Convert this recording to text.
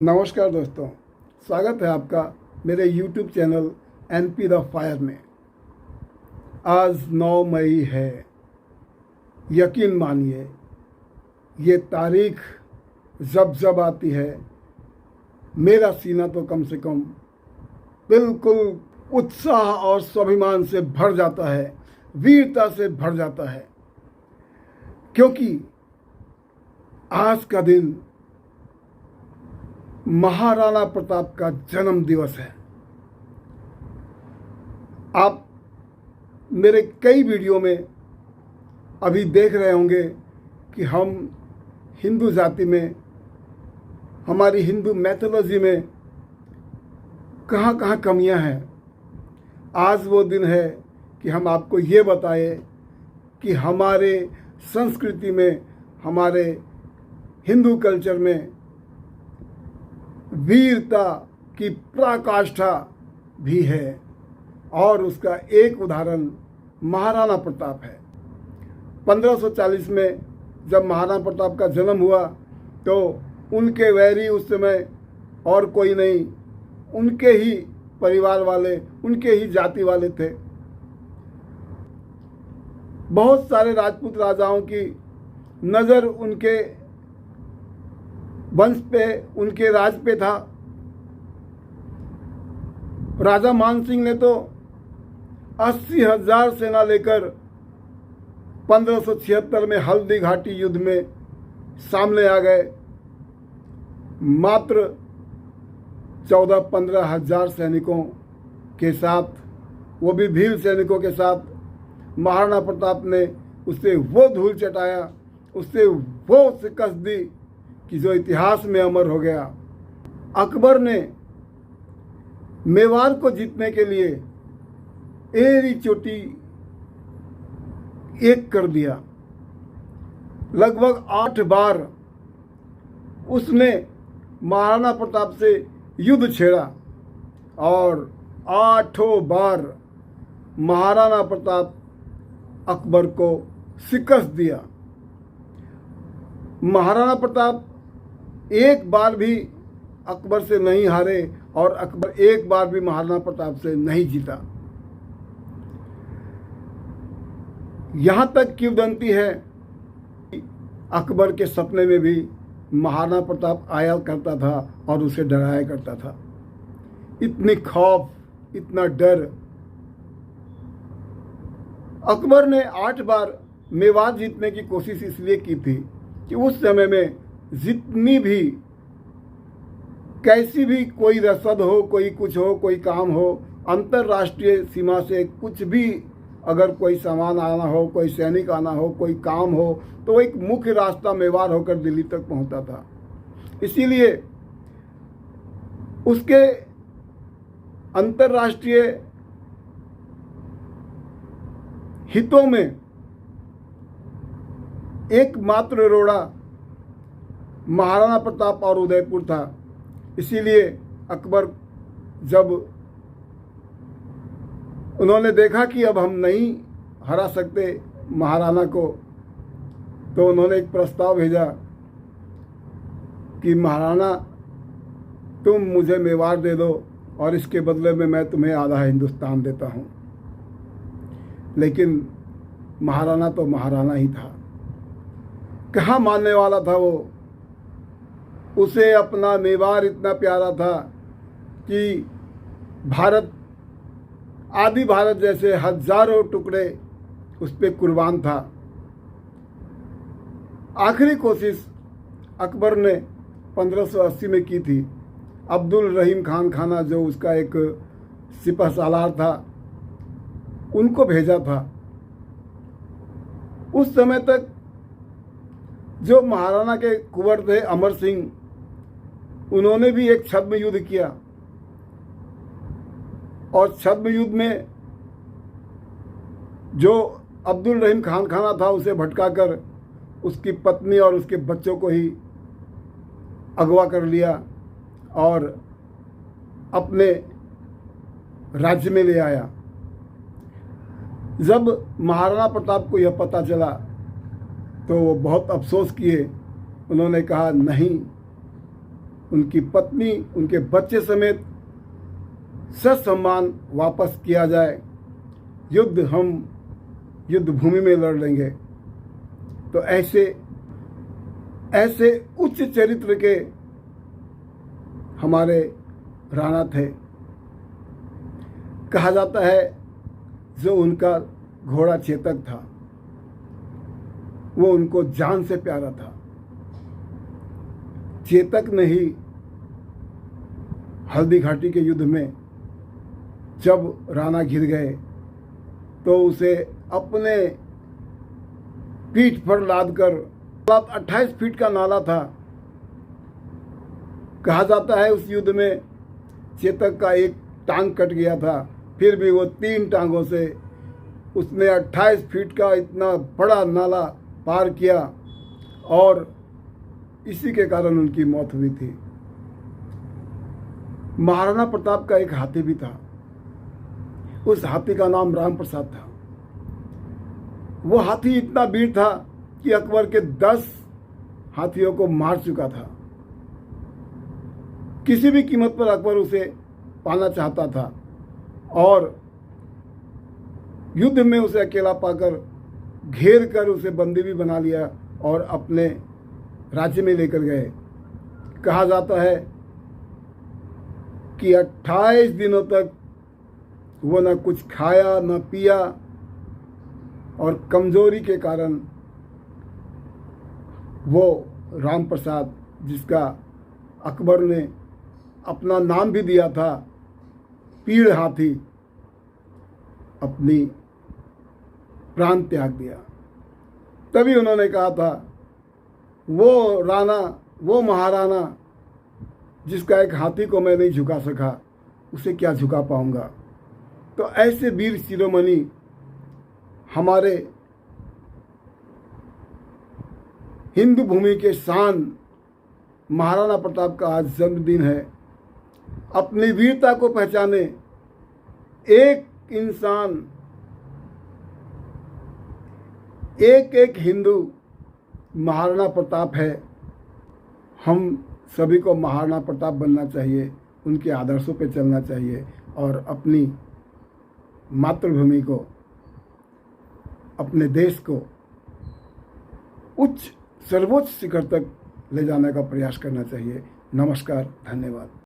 नमस्कार दोस्तों, स्वागत है आपका मेरे YouTube channel NP the fire में। आज 9 मई है। यकीन मानिए, ये तारीख जब जब आती है मेरा सीना तो कम से कम बिल्कुल उत्साह और स्वाभिमान से भर जाता है, वीरता से भर जाता है, क्योंकि आज का दिन महाराणा प्रताप का जन्म दिवस है। आप मेरे कई वीडियो में अभी देख रहे होंगे कि हम हिंदू जाति में, हमारी हिंदू मैथोलॉजी में कहाँ कहाँ कमियां हैं। आज वो दिन है कि हम आपको ये बताएं कि हमारे संस्कृति में, हमारे हिंदू कल्चर में वीरता की पराकाष्ठा भी है, और उसका एक उदाहरण महाराणा प्रताप है। 1540 में जब महाराणा प्रताप का जन्म हुआ तो उनके वैरी उस समय और कोई नहीं, उनके ही परिवार वाले, उनके ही जाति वाले थे। बहुत सारे राजपूत राजाओं की नज़र उनके वंश पे, उनके राज पे था। राजा मान सिंह ने तो 80,000 सेना लेकर 1576 में हल्दी घाटी युद्ध में सामने आ गए। मात्र 14-15 हजार सैनिकों के साथ, वो भी भील सैनिकों के साथ, महाराणा प्रताप ने उससे वो धूल चटाया, उससे वो शिकस्त दी कि जो इतिहास में अमर हो गया। अकबर ने मेवाड़ को जीतने के लिए एड़ी चोटी एक कर दिया। लगभग 8 बार उसने महाराणा प्रताप से युद्ध छेड़ा और 8 बार महाराणा प्रताप अकबर को शिकस्त दिया। महाराणा प्रताप एक बार भी अकबर से नहीं हारे और अकबर एक बार भी महाराणा प्रताप से नहीं जीता। यहाँ तक किंवदंती है कि अकबर के सपने में भी महाराणा प्रताप आया करता था और उसे डराया करता था। इतनी खौफ, इतना डर। अकबर ने 8 बार मेवाड़ जीतने की कोशिश इसलिए की थी कि उस समय में जितनी भी, कैसी भी कोई रसद हो, कोई कुछ हो, कोई काम हो, अंतर्राष्ट्रीय सीमा से कुछ भी अगर कोई सामान आना हो, कोई सैनिक आना हो, कोई काम हो, तो एक मुख्य रास्ता मेवाड़ होकर दिल्ली तक पहुंचता था। इसीलिए उसके अंतर्राष्ट्रीय हितों में एकमात्र रोड़ा महाराणा प्रताप और उदयपुर था। इसीलिए अकबर, जब उन्होंने देखा कि अब हम नहीं हरा सकते महाराणा को, तो उन्होंने एक प्रस्ताव भेजा कि महाराणा, तुम मुझे मेवाड़ दे दो और इसके बदले में मैं तुम्हें आधा हिंदुस्तान देता हूँ। लेकिन महाराणा तो महाराणा ही था, कहाँ मानने वाला था वो। उसे अपना मेवाड़ इतना प्यारा था कि भारत, आदि भारत जैसे हजारों टुकड़े उस पर कुर्बान था। आखिरी कोशिश अकबर ने 1580 में की थी। अब्दुल रहीम खान खाना, जो उसका एक सिपह सालार था, उनको भेजा था। उस समय तक जो महाराणा के कुंवर थे अमर सिंह, उन्होंने भी एक छद्म युद्ध किया, और छद्म युद्ध में जो अब्दुल रहीम खान खाना था, उसे भटकाकर उसकी पत्नी और उसके बच्चों को ही अगवा कर लिया और अपने राज्य में ले आया। जब महाराणा प्रताप को यह पता चला तो वो बहुत अफसोस किए। उन्होंने कहा, नहीं, उनकी पत्नी, उनके बच्चे समेत ससम्मान वापस किया जाए। युद्ध हम युद्ध भूमि में लड़ लेंगे। तो ऐसे उच्च चरित्र के हमारे राणा थे। कहा जाता है जो उनका घोड़ा चेतक था वो उनको जान से प्यारा था। चेतक ने ही हल्दी घाटी के युद्ध में जब राणा घिर गए तो उसे अपने पीठ पर लादकर 28 फीट का नाला था। कहा जाता है उस युद्ध में चेतक का एक टांग कट गया था, फिर भी वो 3 टांगों से उसने 28 फीट का इतना बड़ा नाला पार किया और इसी के कारण उनकी मौत हुई थी। महाराणा प्रताप का एक हाथी भी था। उस हाथी का नाम राम प्रसाद था। वो हाथी इतना वीर था कि अकबर के 10 हाथियों को मार चुका था। किसी भी कीमत पर अकबर उसे पाना चाहता था और युद्ध में उसे अकेला पाकर घेर कर उसे बंदी भी बना लिया और अपने राज्य में लेकर गए। कहा जाता है कि 28 दिनों तक वो न कुछ खाया न पिया और कमजोरी के कारण वो राम प्रसाद, जिसका अकबर ने अपना नाम भी दिया था पीड़ हाथी, अपनी प्राण त्याग दिया। तभी उन्होंने कहा था वो राणा, वो महाराणा जिसका एक हाथी को मैं नहीं झुका सका, उसे क्या झुका पाऊंगा। तो ऐसे वीर शिरोमणि हमारे हिंदू भूमि के शान महाराणा प्रताप का आज जन्मदिन है। अपनी वीरता को पहचाने एक इंसान, एक हिंदू महाराणा प्रताप है। हम सभी को महाराणा प्रताप बनना चाहिए, उनके आदर्शों पे चलना चाहिए और अपनी मातृभूमि को, अपने देश को सर्वोच्च शिखर तक ले जाने का प्रयास करना चाहिए। नमस्कार, धन्यवाद।